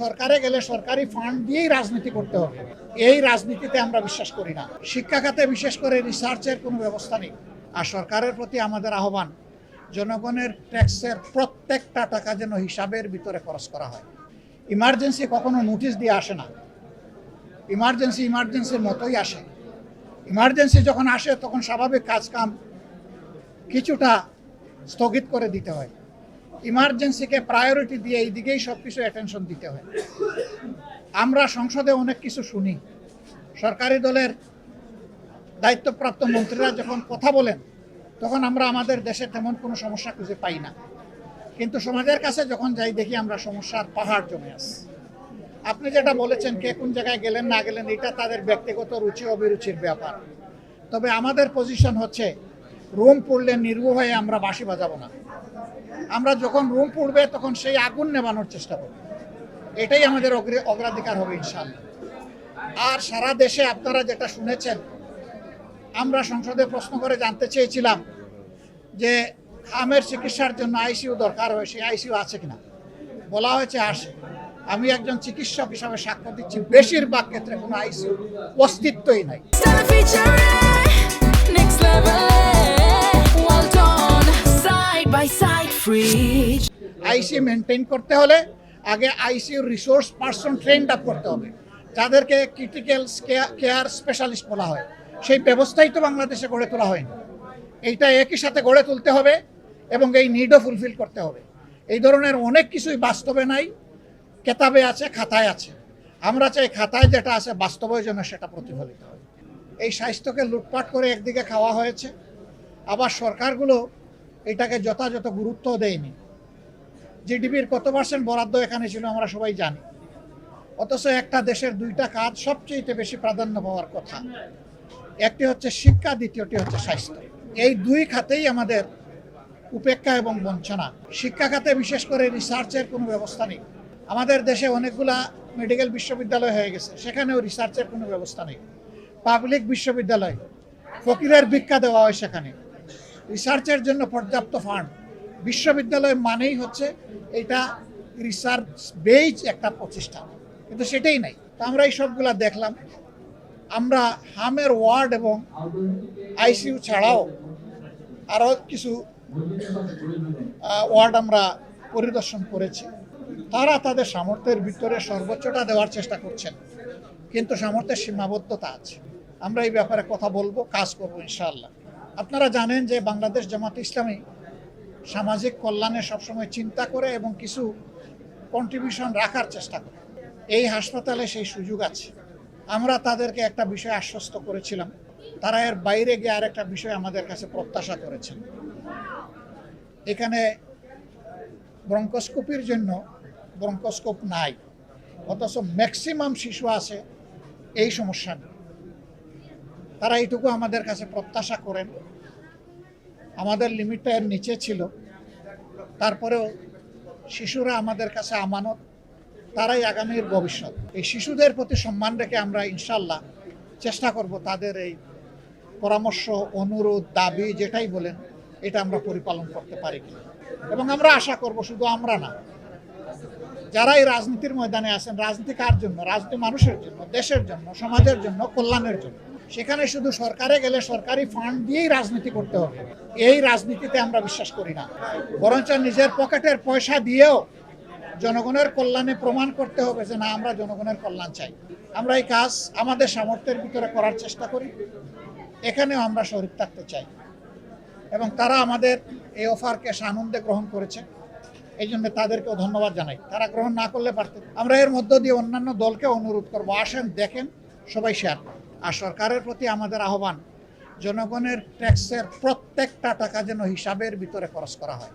সরকারে গেলে সরকারি ফান্ড দিয়েই রাজনীতি করতে হবে, এই রাজনীতিতে আমরা বিশ্বাস করি না। শিক্ষা খাতে বিশেষ করে রিসার্চের কোনো ব্যবস্থা নেই। আর সরকারের প্রতি আমাদের আহ্বান, জনগণের ট্যাক্সের প্রত্যেকটা টাকা যেন হিসাবের ভিতরে খরচ করা হয়। ইমার্জেন্সি কখনো নোটিশ দিয়ে আসে না, ইমার্জেন্সির মতোই আসে। ইমার্জেন্সি যখন আসে তখন স্বাভাবিক কাজকাম কিছুটা স্থগিত করে দিতে হয়। ইমার্জেন্সিকে প্রায়োরিটি দিয়ে এই দিকেই সব কিছু অ্যাটেনশন দিতে হয়। আমরা সংসদে অনেক কিছু শুনি, সরকারি দলের দায়িত্বপ্রাপ্ত মন্ত্রীরা যখন কথা বলেন তখন আমরা আমাদের দেশে তেমন কোনো সমস্যা খুঁজে পাই না, কিন্তু সমাজের কাছে যখন যাই দেখি আমরা সমস্যার পাহাড় জমে আছে। আপনি যেটা বলেছেন কে কোন জায়গায় গেলেন না গেলেন, এটা তাদের ব্যক্তিগত রুচি অভিরুচির ব্যাপার। তবে আমাদের পজিশন হচ্ছে, রুম পড়লে নির্ভয় হয়ে আমরা বাঁশি বাজাবো না। আমরা যখন রুম পড়বে তখন সেই আগুন নেভানোর চেষ্টা করব, এটাই আমাদের অগ্রাধিকার হবে ইনশাআল্লাহ। আর সারা দেশে আপনারা যেটা শুনেছেন, আমরা সংসদে প্রশ্ন করে জানতে চেয়েছিলাম যে হামের চিকিৎসার জন্য আইসিইউ দরকার হয়, সেই আইসিইউ আছে কিনা। বলা হয়েছে আসে। আমি একজন চিকিৎসক হিসাবে সাক্ষ্য দিচ্ছি, বেশিরভাগ ক্ষেত্রে কোনো আইসিইউ অস্তিত্বই নাই। আইসিইউ মেনটেন করতে হলে আগে ICU resource person trend up করতে হবে, যাদেরকে ক্রিটিক্যাল কেয়ার স্পেশালিস্ট বলা হয়। সেই ব্যবস্থাই তো বাংলাদেশে গড়ে তোলা হয়নি। এইটা একই সাথে গড়ে তুলতে হবে এবং এই নিডও ফুলফিল করতে হবে। এই ধরনের অনেক কিছুই বাস্তবে নাই, কেতাবে আছে, খাতায় আছে। আমরা চাই খাতায় যেটা আছে বাস্তবের জন্য সেটা প্রতিফলিত হয়। এই স্বাস্থ্যকে লুটপাট করে একদিকে খাওয়া হয়েছে, আবার সরকারগুলো এটাকে যথাযথ গুরুত্ব দেয়নি। জিডিপির কত % বরাদ্দ এখানে ছিল আমরা সবাই জানি, অথচ একটা দেশের দুইটা কাজ সবচেয়ে বেশি প্রাধান্য পাওয়ার কথা। একটি হচ্ছে শিক্ষা, দ্বিতীয়টি হচ্ছে স্বাস্থ্য। এই দুই খাতেই আমাদের উপেক্ষা এবং বঞ্চনা। শিক্ষা খাতে বিশেষ করে রিসার্চের কোনো ব্যবস্থা নেই। আমাদের দেশে অনেকগুলা মেডিকেল বিশ্ববিদ্যালয় হয়ে গেছে, সেখানেও রিসার্চের কোনো ব্যবস্থা নেই। পাবলিক বিশ্ববিদ্যালয়, ফকিরের ভিক্ষা দেওয়া হয় সেখানে, রিসার্চের জন্য পর্যাপ্ত ফান্ড। বিশ্ববিদ্যালয় মানেই হচ্ছে এটা রিসার্চ বেজ একটা প্রতিষ্ঠান, কিন্তু সেটাই নাই। তো আমরা এই সবগুলা দেখলাম। আমরা হামের ওয়ার্ড এবং আইসিইউ ছাড়াও আরও কিছু ওয়ার্ড আমরা পরিদর্শন করেছি। তারা তাদের সামর্থ্যের ভিতরে সর্বোচ্চটা দেওয়ার চেষ্টা করছেন, কিন্তু সামর্থ্যের সীমাবদ্ধতা আছে। আমরা এই ব্যাপারে কথা বলবো, কাজ করবো ইনশাআল্লাহ। আপনারা জানেন যে বাংলাদেশ জামাত ইসলামী সামাজিক কল্যাণে সবসময় চিন্তা করে এবং কিছু কন্ট্রিবিউশন রাখার চেষ্টা করে। এই হাসপাতালে সেই সুযোগ আছে। আমরা তাদেরকে একটা বিষয় আশ্বস্ত করেছিলাম, তারা এর বাইরে গিয়ে আরেকটা বিষয় আমাদের কাছে প্রত্যাশা করেছেন। এখানে ব্রঙ্কোস্কোপির জন্য ব্রঙ্কোস্কোপ নাই, অথচ ম্যাক্সিমাম শিশু আছে এই সমস্যা নিয়ে। তারা এইটুকু আমাদের কাছে প্রত্যাশা করেন। আমাদের লিমিটটা এর নিচে ছিল, তারপরেও শিশুরা আমাদের কাছে আমানত, তারাই আগামীর ভবিষ্যৎ। এই শিশুদের প্রতি সম্মান রেখে আমরা ইনশাল্লাহ চেষ্টা করব তাদের এই পরামর্শ, অনুরোধ, দাবি যেটাই বলেন এটা আমরা পরিপালন করতে পারি কিনা। এবং আমরা আশা করব, শুধু আমরা না, যারা এই রাজনীতির ময়দানে আছেন, রাজনীতি কার জন্য? রাজনীতি মানুষের জন্য, দেশের জন্য, সমাজের জন্য, কল্যাণের জন্য। সেখানে শুধু সরকারে গেলে সরকারি ফান্ড দিয়েই রাজনীতি করতে হবে, এই রাজনীতিতে আমরা বিশ্বাস করি না। বরঞ্চ নিজের পকেটের পয়সা দিয়েও জনগণের কল্যাণে প্রমাণ করতে হবে যে না, আমরা জনগণের কল্যাণ চাই। আমরা এই কাজ আমাদের সামর্থ্যের ভিতরে করার চেষ্টা করি, এখানেও আমরা শরীক থাকতে চাই। এবং তারা আমাদের এই অফারকে সানন্দে গ্রহণ করেছে, এই জন্য তাদেরকেও ধন্যবাদ জানাই। তারা গ্রহণ না করলে পারতেন। আমরা এর মধ্য দিয়ে অন্যান্য দলকে অনুরোধ করবো, আসেন, দেখেন, সবাই শেয়ার। আর সরকারের প্রতি আমাদের আহ্বান, জনগণের ট্যাক্সের প্রত্যেকটা টাকা যেন হিসাবের ভিতরে খরচ করা হয়।